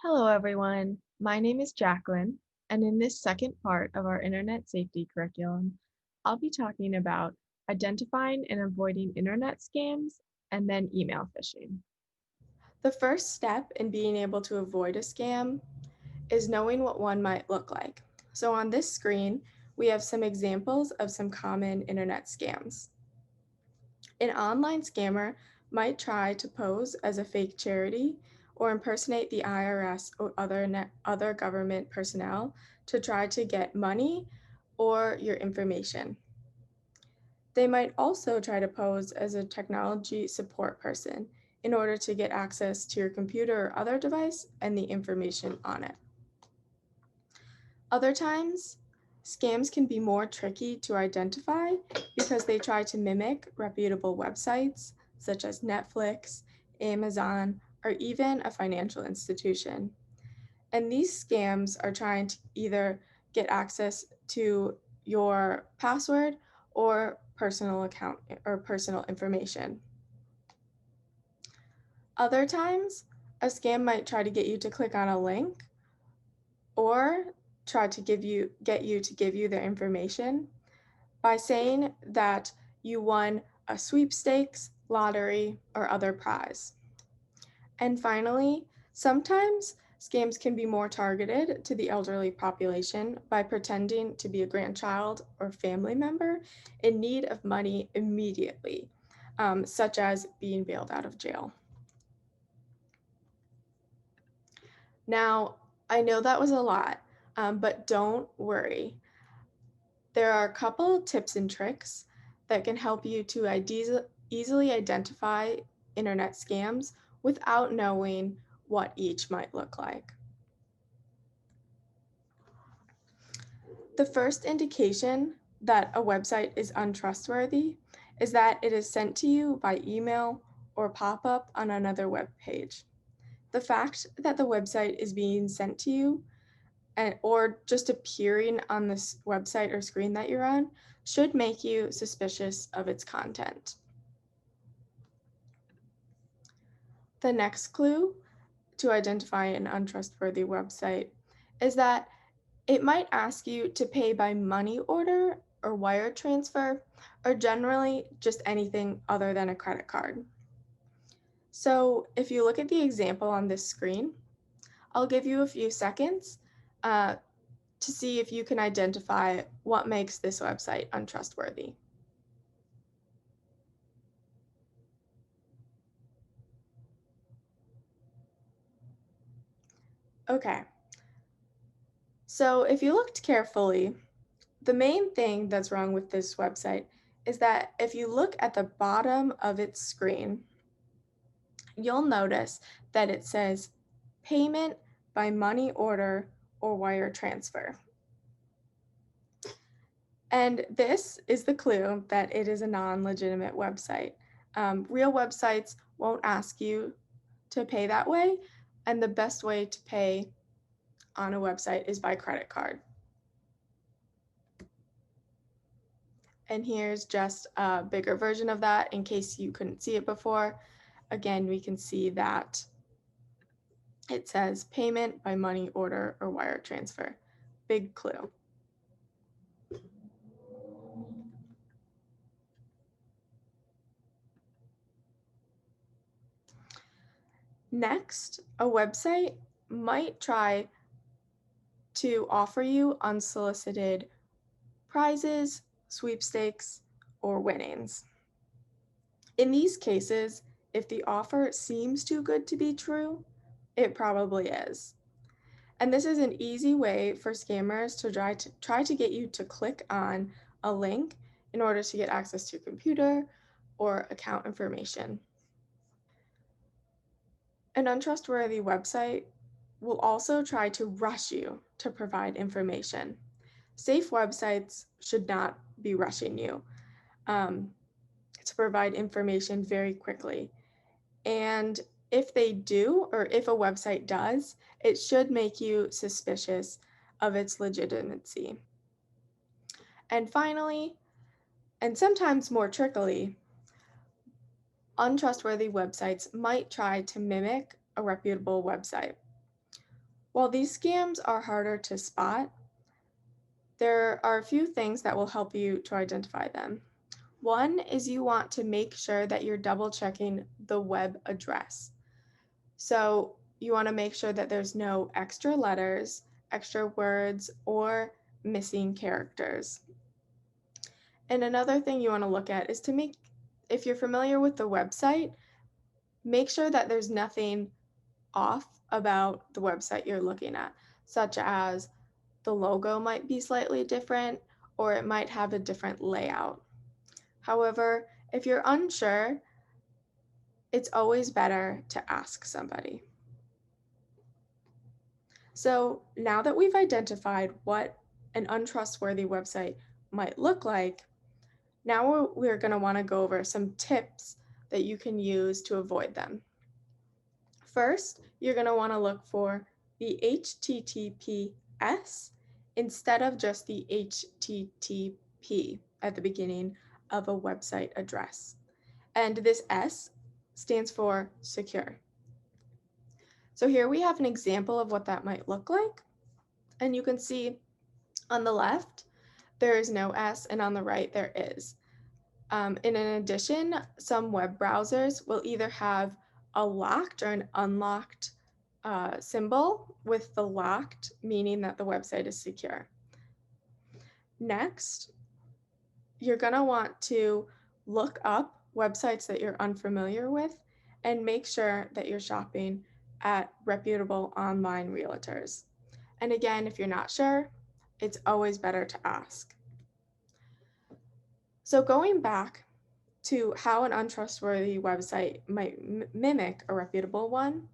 Hello, everyone. My name is Jacqueline, and in this second part of our Internet Safety curriculum, I'll be talking about identifying and avoiding internet scams and then email phishing. The first step in being able to avoid a scam is knowing what one might look like. So on this screen, we have some examples of some common internet scams. An online scammer might try to pose as a fake charity or impersonate the IRS or other government personnel to try to get money or your information. They might also try to pose as a technology support person in order to get access to your computer or other device and the information on it. Other times, scams can be more tricky to identify because they try to mimic reputable websites such as Netflix, Amazon, or even a financial institution. And these scams are trying to either get access to your password or personal account or personal information. Other times, a scam might try to get you to click on a link or try to get you to give you their information by saying that you won a sweepstakes, lottery, or other prize. And finally, sometimes scams can be more targeted to the elderly population by pretending to be a grandchild or family member in need of money immediately, such as being bailed out of jail. Now, I know that was a lot, but don't worry. There are a couple tips and tricks that can help you to easily identify internet scams without knowing what each might look like. The first indication that a website is untrustworthy is that it is sent to you by email or pop up on another web page. The fact that the website is being sent to you or just appearing on this website or screen that you're on should make you suspicious of its content. The next clue to identify an untrustworthy website is that it might ask you to pay by money order or wire transfer, or generally just anything other than a credit card. So if you look at the example on this screen, I'll give you a few seconds uh, to see if you can identify what makes this website untrustworthy. Okay, so if you looked carefully, the main thing that's wrong with this website is that if you look at the bottom of its screen, you'll notice that it says payment by money order or wire transfer. And this is the clue that it is a non-legitimate website. Real websites won't ask you to pay that way, and the best way to pay on a website is by credit card. And here's just a bigger version of that in case you couldn't see it before. Again, we can see that it says payment by money order or wire transfer. Big clue. Next, a website might try to offer you unsolicited prizes, sweepstakes, or winnings. In these cases, if the offer seems too good to be true, it probably is. And this is an easy way for scammers to try to get you to click on a link in order to get access to your computer or account information. An untrustworthy website will also try to rush you to provide information. Safe websites should not be rushing you to provide information very quickly. And if they do, or if a website does, it should make you suspicious of its legitimacy. And finally, and sometimes more trickily, untrustworthy websites might try to mimic a reputable website. While these scams are harder to spot, there are a few things that will help you to identify them. One is you want to make sure that you're double checking the web address. So you want to make sure that there's no extra letters, extra words, or missing characters. And another thing you want to look at is if you're familiar with the website, make sure that there's nothing off about the website you're looking at, such as the logo might be slightly different or it might have a different layout. However, if you're unsure, it's always better to ask somebody. So now that we've identified what an untrustworthy website might look like, now we're going to want to go over some tips that you can use to avoid them. First, you're going to want to look for the HTTPS instead of just the HTTP at the beginning of a website address. And this S stands for secure. So here we have an example of what that might look like. And you can see on the left, there is no S, and on the right, there is. In addition, some web browsers will either have a locked or an unlocked symbol, with the locked meaning that the website is secure. Next, you're going to want to look up websites that you're unfamiliar with and make sure that you're shopping at reputable online realtors. And again, if you're not sure, it's always better to ask. So going back to how an untrustworthy website might mimic a reputable one,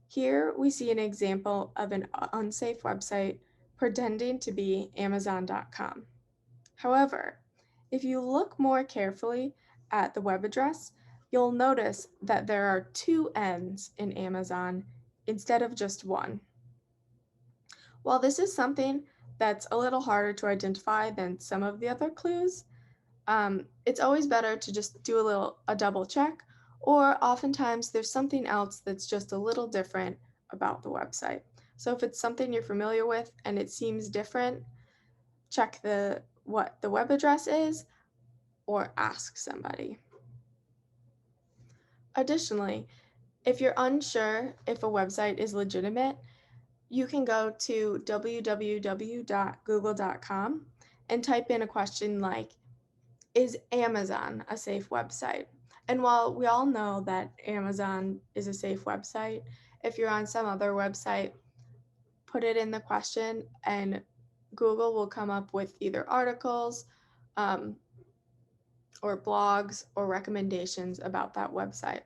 here we see an example of an unsafe website pretending to be Amazon.com. However, if you look more carefully at the web address, you'll notice that there are two N's in Amazon instead of just one. While this is something that's a little harder to identify than some of the other clues, it's always better to just do a double check, or oftentimes there's something else that's just a little different about the website. So if it's something you're familiar with and it seems different, check what the web address is or ask somebody. Additionally, if you're unsure if a website is legitimate, you can go to www.google.com and type in a question like, is Amazon a safe website? And while we all know that Amazon is a safe website, if you're on some other website, put it in the question and Google will come up with either articles or blogs or recommendations about that website.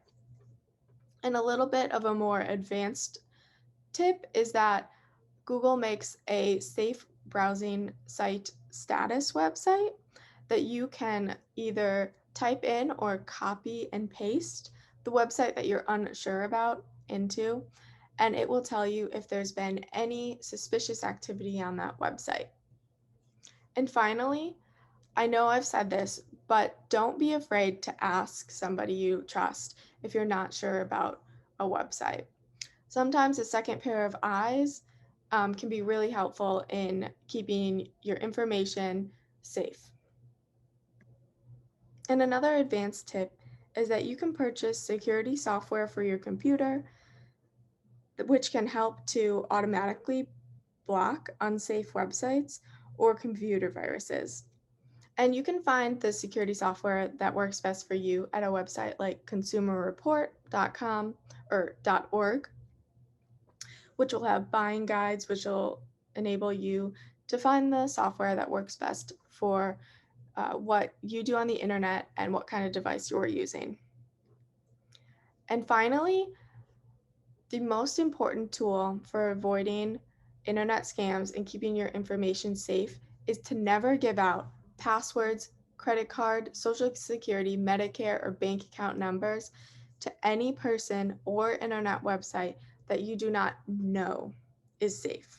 And a little bit of a more advanced tip is that Google makes a safe browsing site status website that you can either type in or copy and paste the website that you're unsure about into, and it will tell you if there's been any suspicious activity on that website. And finally, I know I've said this, but don't be afraid to ask somebody you trust if you're not sure about a website. Sometimes a second pair of eyes can be really helpful in keeping your information safe. And another advanced tip is that you can purchase security software for your computer, which can help to automatically block unsafe websites or computer viruses. And you can find the security software that works best for you at a website like consumerreport.com or .org, which will have buying guides, which will enable you to find the software that works best for what you do on the internet and what kind of device you're using. And finally, the most important tool for avoiding internet scams and keeping your information safe is to never give out passwords, credit card, social security, Medicare, or bank account numbers to any person or internet website that you do not know is safe.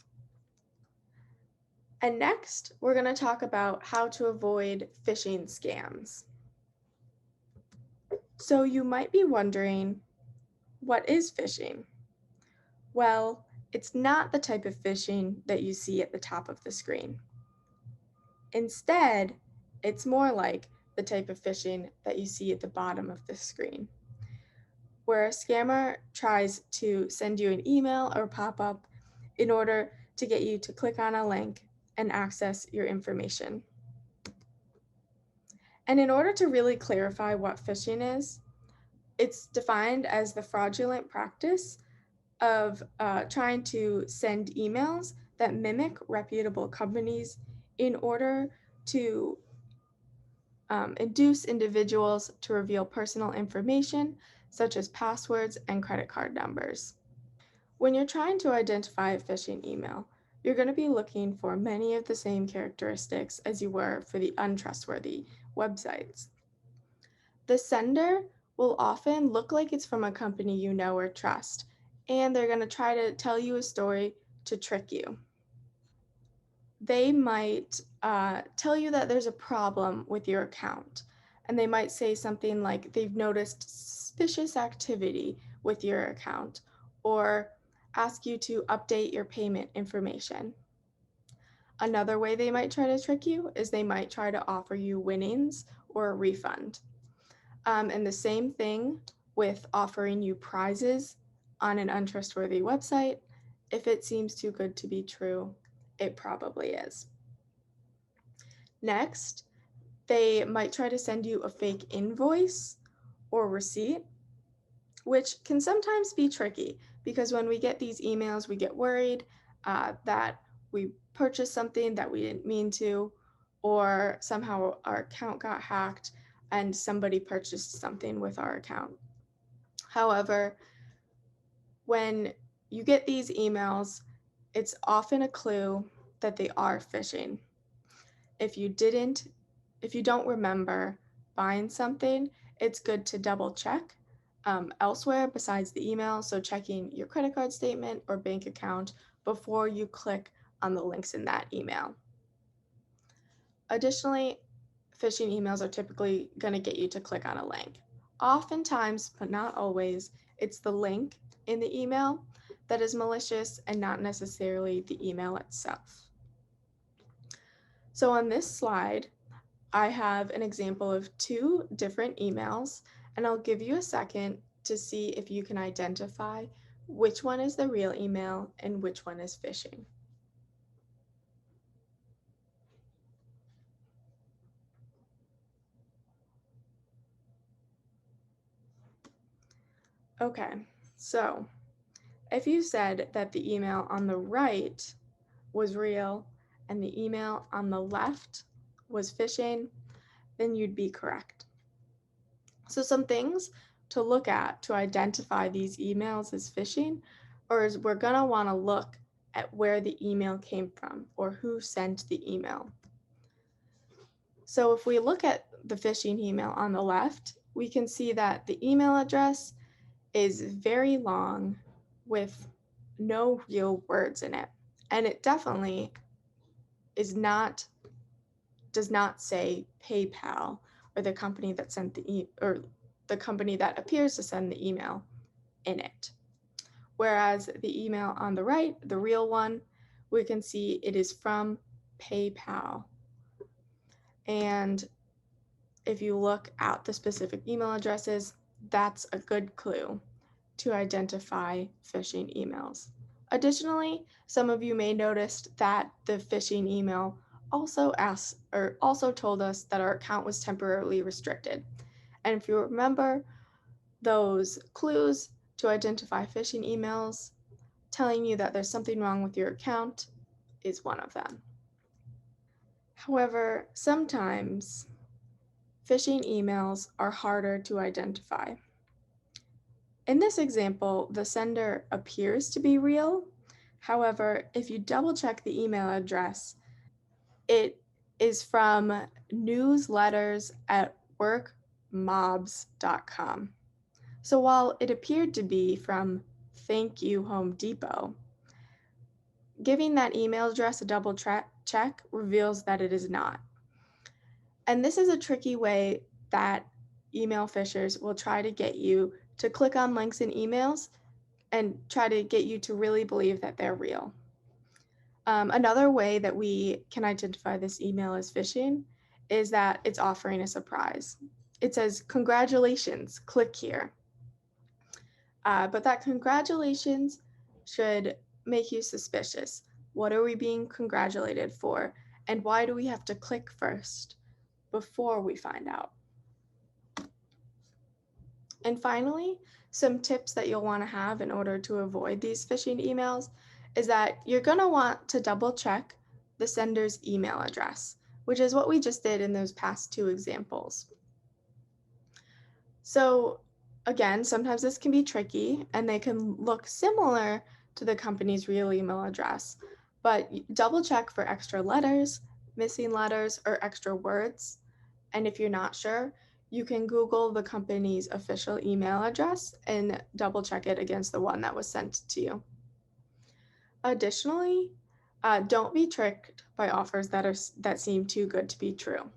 And next, we're going to talk about how to avoid phishing scams. So you might be wondering, what is phishing? Well, It's not the type of phishing that you see at the top of the screen. Instead, it's more like the type of phishing that you see at the bottom of the screen, where a scammer tries to send you an email or pop-up in order to get you to click on a link and access your information. And in order to really clarify what phishing is, it's defined as the fraudulent practice of trying to send emails that mimic reputable companies in order to induce individuals to reveal personal information such as passwords and credit card numbers. When you're trying to identify a phishing email, you're going to be looking for many of the same characteristics as you were for the untrustworthy websites. The sender will often look like it's from a company you know or trust, and they're going to try to tell you a story to trick you. They might tell you that there's a problem with your account, and they might say something like they've noticed suspicious activity with your account, or ask you to update your payment information. Another way they might try to trick you is they might try to offer you winnings or a refund. And the same thing with offering you prizes on an untrustworthy website. If it seems too good to be true, it probably is. Next, they might try to send you a fake invoice or receipt, which can sometimes be tricky because when we get these emails, we get worried that we purchased something that we didn't mean to, or somehow our account got hacked and somebody purchased something with our account. However, when you get these emails, it's often a clue that they are phishing. If you didn't, if you don't remember buying something, it's good to double check elsewhere besides the email. So checking your credit card statement or bank account before you click on the links in that email. Additionally, phishing emails are typically going to get you to click on a link. Oftentimes, but not always, it's the link in the email that is malicious and not necessarily the email itself. So on this slide, I have an example of two different emails, and I'll give you a second to see if you can identify which one is the real email and which one is phishing. Okay, so if you said that the email on the right was real and the email on the left was phishing, then you'd be correct. So some things to look at to identify these emails as phishing, or is we're gonna wanna look at where the email came from or who sent the email. So if we look at the phishing email on the left, we can see that the email address is very long with no real words in it. And it definitely does not say PayPal or the company that sent or the company that appears to send the email in it. Whereas the email on the right, the real one, we can see it is from PayPal. And if you look at the specific email addresses, that's a good clue to identify phishing emails. Additionally, some of you may notice that the phishing email also told us that our account was temporarily restricted. And if you remember, those clues to identify phishing emails telling you that there's something wrong with your account is one of them. However, sometimes phishing emails are harder to identify. In this example, the sender appears to be real. However, if you double check the email address, it is from newsletters at workmobs.com. So while it appeared to be from Thank You Home Depot, giving that email address a double check reveals that it is not. And this is a tricky way that email phishers will try to get you to click on links in emails and try to get you to really believe that they're real. Another way that we can identify this email as phishing is that it's offering a surprise. It says, "Congratulations, click here." But that congratulations should make you suspicious. What are we being congratulated for? And why do we have to click first before we find out? And finally, some tips that you'll want to have in order to avoid these phishing emails is that you're going to want to double check the sender's email address, which is what we just did in those past two examples. So again, sometimes this can be tricky and they can look similar to the company's real email address, but double check for extra letters, missing letters, or extra words. And if you're not sure, you can Google the company's official email address and double check it against the one that was sent to you. Additionally, don't be tricked by offers that seem too good to be true.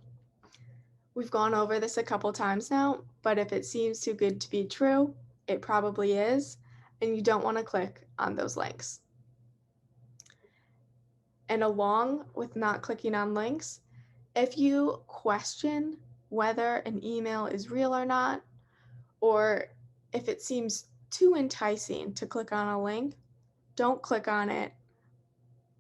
We've gone over this a couple times now, but if it seems too good to be true, it probably is, and you don't want to click on those links. And along with not clicking on links, if you question whether an email is real or not, or if it seems too enticing to click on a link, don't click on it.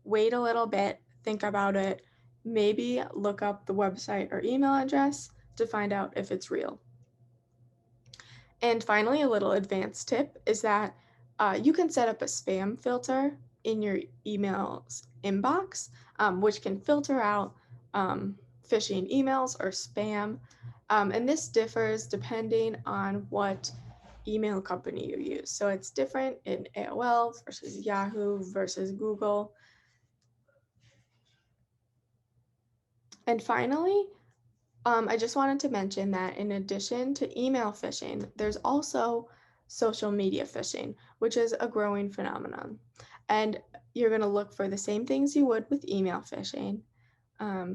Wait a little bit, think about it, maybe look up the website or email address to find out if it's real. And finally, a little advanced tip is that you can set up a spam filter in your email's inbox, which can filter out phishing emails or spam. And this differs depending on what email company you use. So it's different in AOL versus Yahoo versus Google. And finally, I just wanted to mention that in addition to email phishing, there's also social media phishing, which is a growing phenomenon. And you're going to look for the same things you would with email phishing.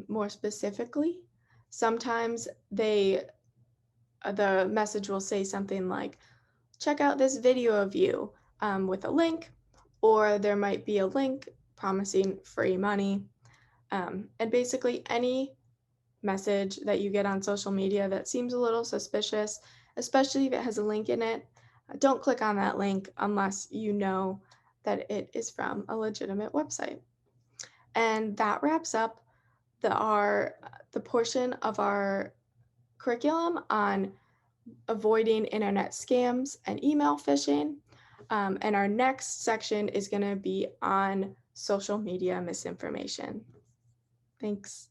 More specifically, sometimes the message will say something like, "Check out this video of you," with a link, or there might be a link promising free money. And basically, any message that you get on social media that seems a little suspicious, especially if it has a link in it, don't click on that link unless you know that it is from a legitimate website. And that wraps up the portion of our curriculum on avoiding internet scams and email phishing. And our next section is going to be on social media misinformation. Thanks.